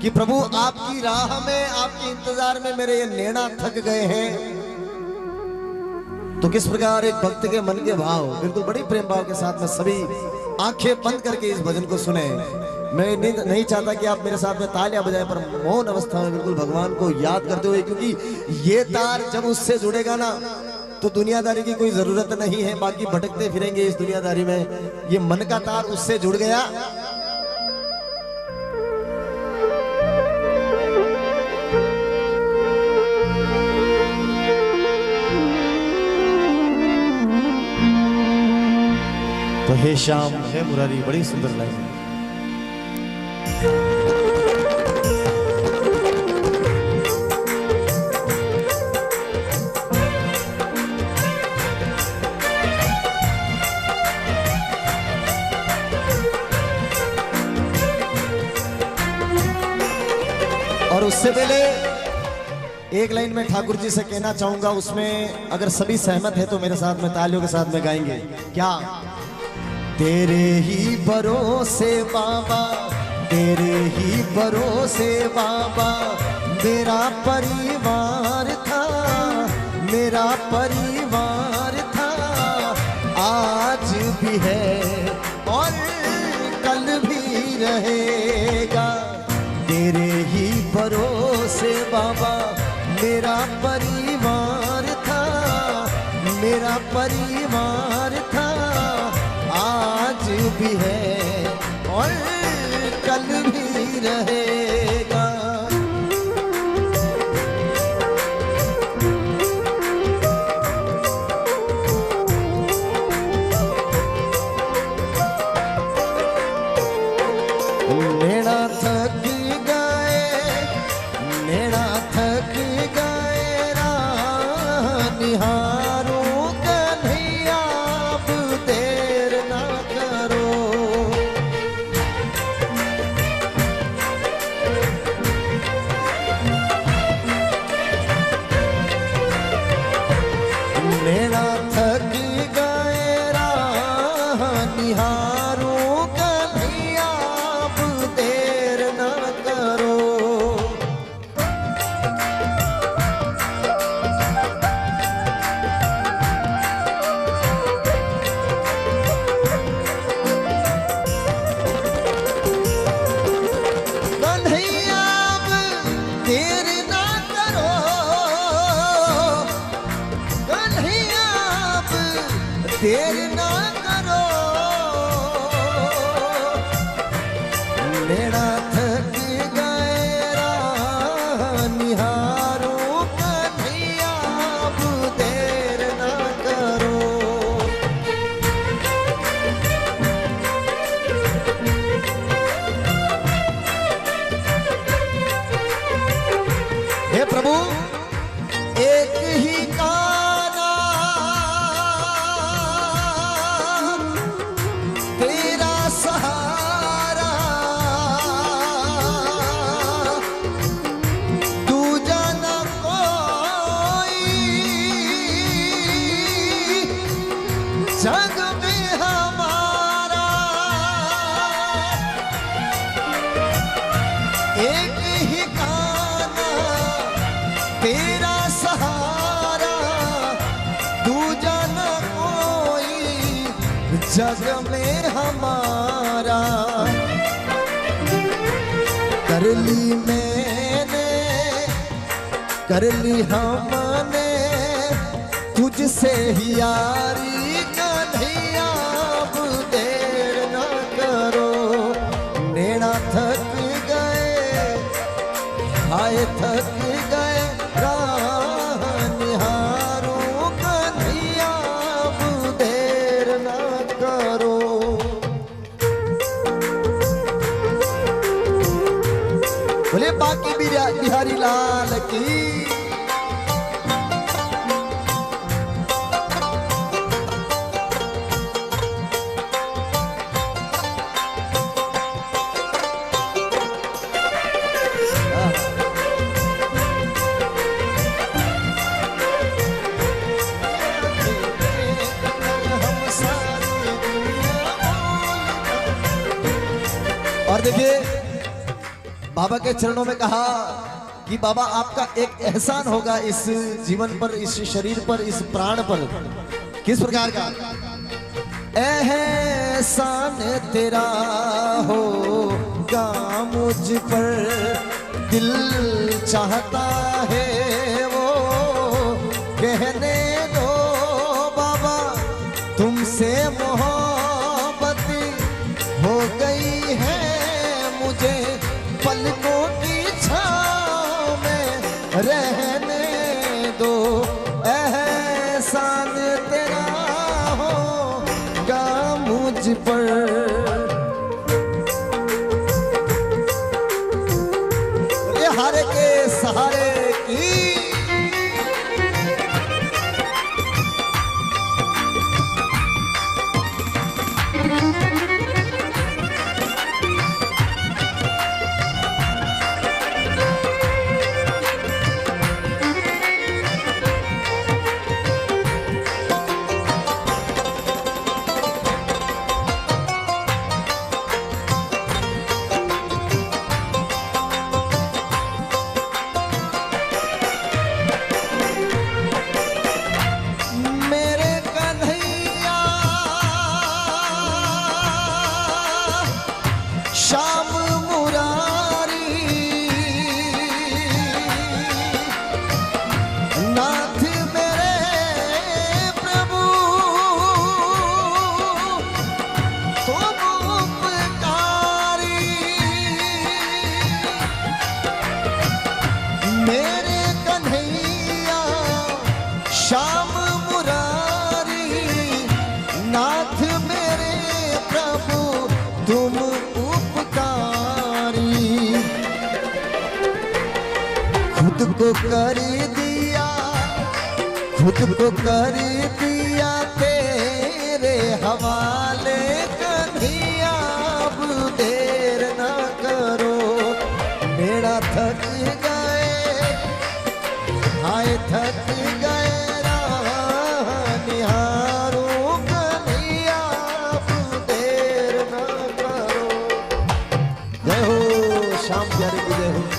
कि प्रभु आपकी राह में, आपके इंतजार में मेरे ये नैना थक गए हैं। तो किस प्रकार एक भक्त के मन के भाव बिल्कुल बड़ी प्रेम भाव के साथ में सभी आंखें बंद करके इस भजन को सुने। मैं नहीं चाहता कि आप मेरे साथ में तालियां बजाएं, पर मौन अवस्था में बिल्कुल भगवान को याद करते हुए, क्योंकि ये तार जब उससे जुड़ेगा ना तो दुनियादारी की कोई जरूरत नहीं है। बाकी भटकते फिरेंगे इस दुनियादारी में, ये मन का तार उससे जुड़ गया। तो हे श्याम हे मुरारी, बड़ी सुंदर लाइन है। और उससे पहले एक लाइन में ठाकुर जी से कहना चाहूंगा, उसमें अगर सभी सहमत है तो मेरे साथ में तालियों के साथ में गाएंगे। क्या? तेरे ही भरोसे बाबा, तेरे ही भरोसे बाबा, मेरा परिवार था, मेरा परिवार था, आज भी है और कल भी रहेगा। तेरे ही भरोसे बाबा, मेरा परिवार था, मेरा परिवार था, आज भी है और कल भी रहेगा। नैना थक गए, नैना थक गए, राह निहारो कन्हैया, अब देर ना करो। नैना थक गए, राह निहारो कन्हैया, अब देर ना करो। कन्हैया अब देर ना करो, कन्हैया अब देर ना करो। नैना थक गए, राह निहारो कन्हैया, अब देर ना करो। हे प्रभु, एक ही गाना तेरा सहारा, दूजा न कोई जग में हमारा। एक ही गाना तेरा सहारा, दूजा न कोई जग में हमारा। कर ली मैंने, कर ली हमने तुझसे ही यारी, कन्हैया अब देर न करो। नैना थक गए, हाय थक गए, राह निहारो कन्हैया, अब देर न करो। बोले बाकी बिहारी लाल की। और देखिए बाबा के चरणों में कहा कि बाबा आपका एक एहसान होगा इस जीवन पर, इस शरीर पर, इस प्राण पर। किस प्रकार का एहसान तेरा होगा मुझ पर, दिल चाहता है वो कहने दो बाबा, तुमसे मोहब्बत हो गई है मुझे, पलकों की छाँव में रहने दो, एहसान तेरा होगा मुझ पर। ये हारे के सहारे की खुद को कर दिया, खुद को कर दिया तेरे हवाले, कन्हैया अब देर ना करो, मेरा थक गए, हाय थक गए निहारो, कन्हैया अब देर ना करो। जय हो श्याम प्यारे की जय हो।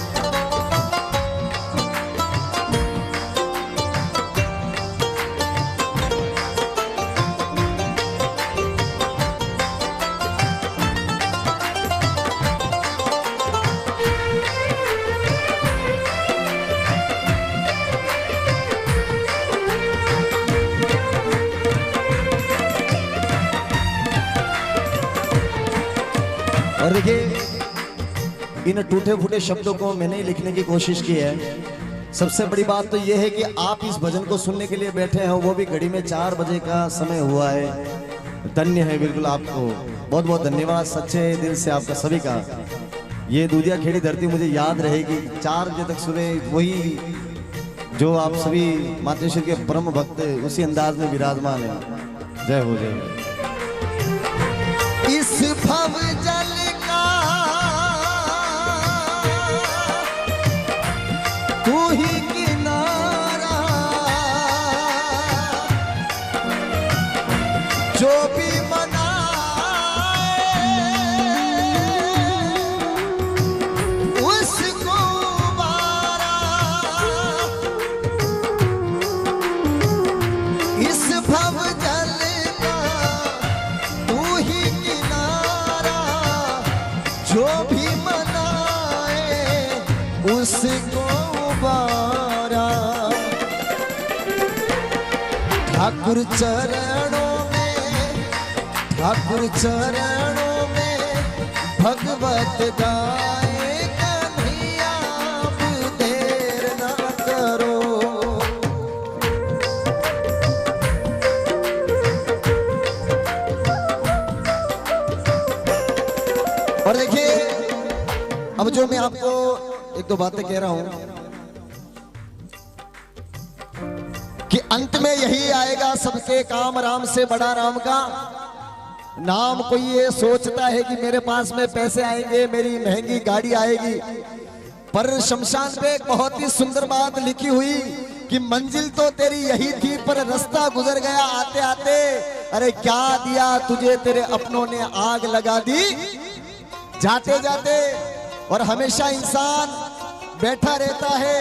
और देखिए इन टूटे फूटे शब्दों को मैंने ही लिखने की कोशिश की है। सबसे बड़ी बात तो यह है कि आप इस भजन को सुनने के लिए बैठे हैं, वो भी घड़ी में 4 बजे का समय हुआ है। धन्य है बिल्कुल आपको, बहुत बहुत धन्यवाद सच्चे दिल से आपका सभी का। ये दूधिया खेड़ी धरती मुझे याद रहेगी, 4 बजे तक सुबह वही जो आप सभी मातेश्वर के परम भक्त उसी अंदाज में विराजमान है। जय हो जय हो। इस भव जल तू ही किनारा, जो भी मनाए उसको बारा, इस भव जल का तू ही किनारा, जो भी मनाए उसको बारा। ठाकुर चरणों में, ठाकुर चरणों में भगवत गाए, कन्हैया अब देर ना करो। और देखिए अब जो मैं आपको एक दो बातें कह रहा हूं कि अंत में यही आएगा सबके काम, राम से बड़ा राम का नाम। कोई ये सोचता है कि मेरे पास में पैसे आएंगे, मेरी महंगी गाड़ी आएगी, पर शमशान पे एक बहुत ही सुंदर बात लिखी हुई कि मंजिल तो तेरी यही थी पर रास्ता गुजर गया आते आते। अरे क्या दिया तुझे तेरे अपनों ने आग लगा दी जाते जाते। और हमेशा इंसान बैठा रहता है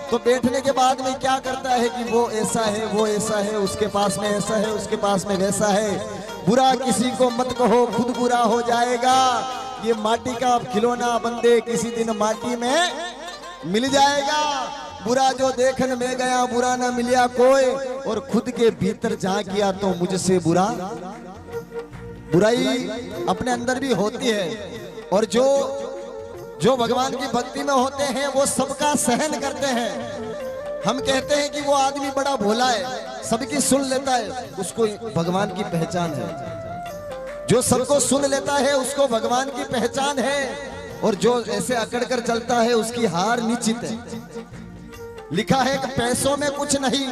तो बैठने के बाद में क्या करता है कि वो ऐसा है, वो ऐसा है, उसके पास में ऐसा है, उसके पास में वैसा है। बुरा किसी को मत कहो, खुद बुरा हो जाएगा। ये माटी का खिलौना बंदे किसी दिन माटी में मिल जाएगा। बुरा जो देखन में गया बुरा ना मिलिया कोई, और खुद के भीतर जा किया तो मुझसे बुरा। बुराई अपने अंदर भी होती है, और जो भगवान की भक्ति में होते हैं वो सबका सहन करते हैं। हम कहते हैं कि वो आदमी बड़ा भोला है, सबकी सुन लेता है, उसको भगवान की पहचान है। जो सबको सुन लेता है उसको भगवान की पहचान है, और जो ऐसे अकड़ कर चलता है उसकी हार निश्चित है। लिखा है कि पैसों में कुछ नहीं,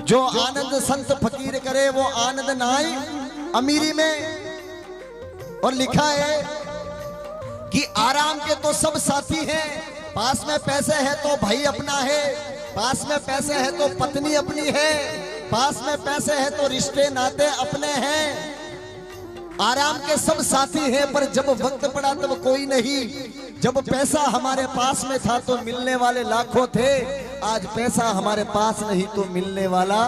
जो आनंद संत फकीर करे वो आनंद नाई अमीरी में। और लिखा है कि आराम के तो सब साथी हैं, पास में पैसे है तो भाई अपना है, पास में पैसे है तो पत्नी अपनी है, पास में पैसे है तो रिश्ते नाते अपने हैं। आराम के सब साथी हैं, पर जब वक्त पड़ा तब कोई नहीं। जब पैसा हमारे पास में था तो मिलने वाले लाखों थे, आज पैसा हमारे पास नहीं तो मिलने वाला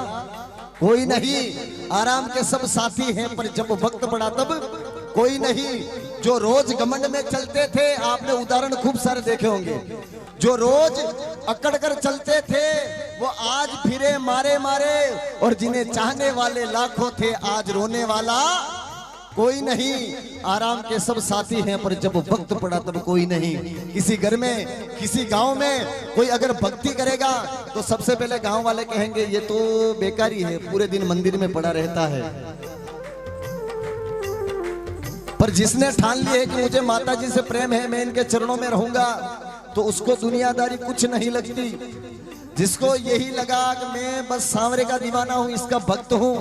कोई नहीं। आराम के सब साथी हैं, पर जब वक्त पड़ा तब कोई नहीं। जो रोज घमंड में चलते थे, आपने उदाहरण खूब सारे देखे होंगे, जो रोज अकड़ कर चलते थे वो आज फिरे मारे मारे, और जिन्हें चाहने वाले लाखों थे आज रोने वाला कोई नहीं। आराम के सब साथी हैं, पर जब वक्त पड़ा तब कोई नहीं। किसी घर में, किसी गांव में कोई अगर भक्ति करेगा तो सबसे पहले गांव वाले कहेंगे ये तो बेकारी है, पूरे दिन मंदिर में पड़ा रहता है। पर जिसने ठान लिया है कि मुझे माता जी से प्रेम है, मैं इनके चरणों में रहूंगा, तो उसको दुनियादारी कुछ नहीं लगती। जिसको यही लगा कि मैं बस सांवरे का दीवाना हूं, इसका भक्त हूं,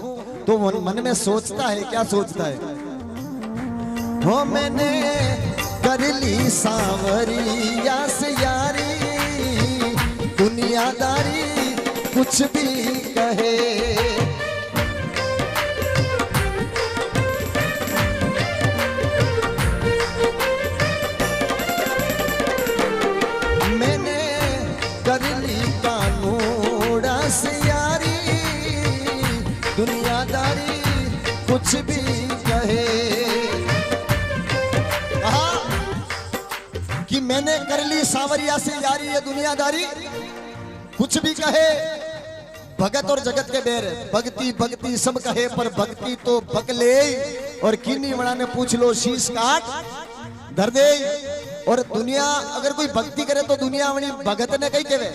तो मन में सोचता है, क्या सोचता है, हो मैंने कर ली सांवरिया से यारी, दुनियादारी कुछ भी कहे। मैंने कर ली कानूड़ा से यारी, दुनियादारी कुछ भी कहे। कहा कि मैंने कर ली सांवरिया से यारी, ये दुनियादारी कुछ भी कहे। भगत और जगत के बेर, भक्ति भक्ति सब कहे, पर भक्ति तो बकले, और किन्नी बड़ा ने पूछ लो शीश काट धर दे। और दुनिया अगर कोई भक्ति करे तो दुनिया वणी भगत ने कही कहे।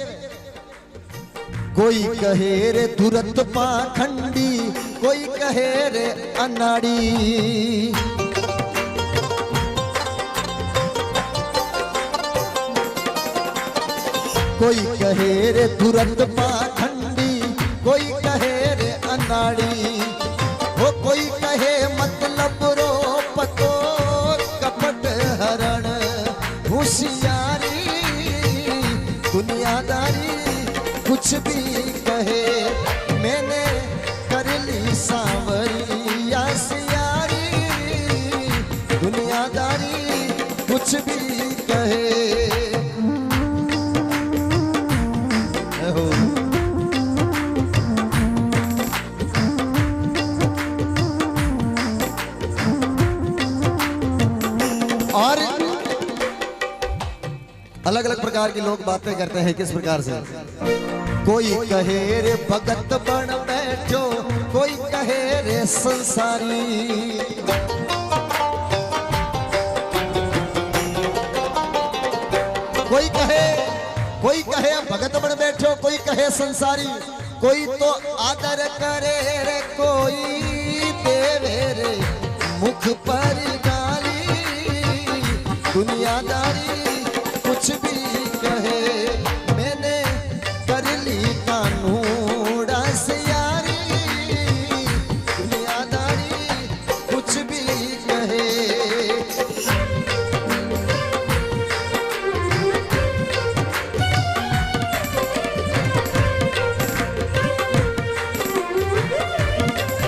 कोई कहे रे तुरंत पाखंडी, कोई कहे रे अनाड़ी, कोई कहे रे तुरंत पाखंडी, कोई कहे रे अनाड़ी, वो कोई कहे मतलब रो पतो कपट हरण होशियारी, दुनियादारी कुछ भी कहे। मैंने कर ली सांवरिया से यारी, दुनियादारी कुछ भी कहे। और अलग अलग प्रकार के लोग बातें करते हैं, किस प्रकार से। कोई कहे रे भगत बन बैठो, कोई कहे रे संसारी, कोई कहे भगत बन बैठो, कोई कहे संसारी, कोई तो आदर करे रे, कोई देवे रे मुख पर गाली, दुनियादारी कुछ भी कहे। मैंने कर ली कानूड़ा से यारी, दुनियादारी कुछ भी कहे।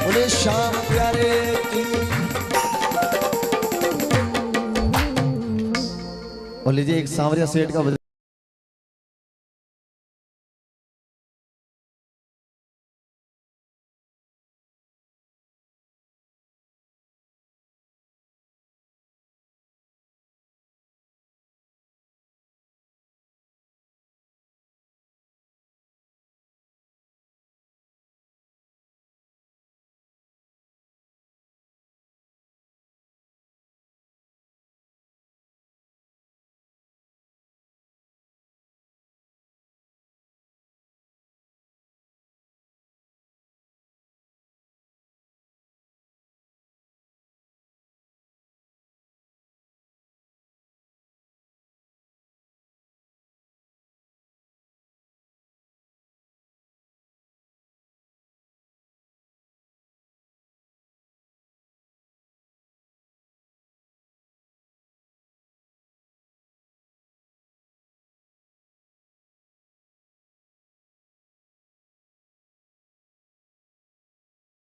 बोले श्याम प्यारे की। लीजिए एक सांवरिया सेठ का भजन।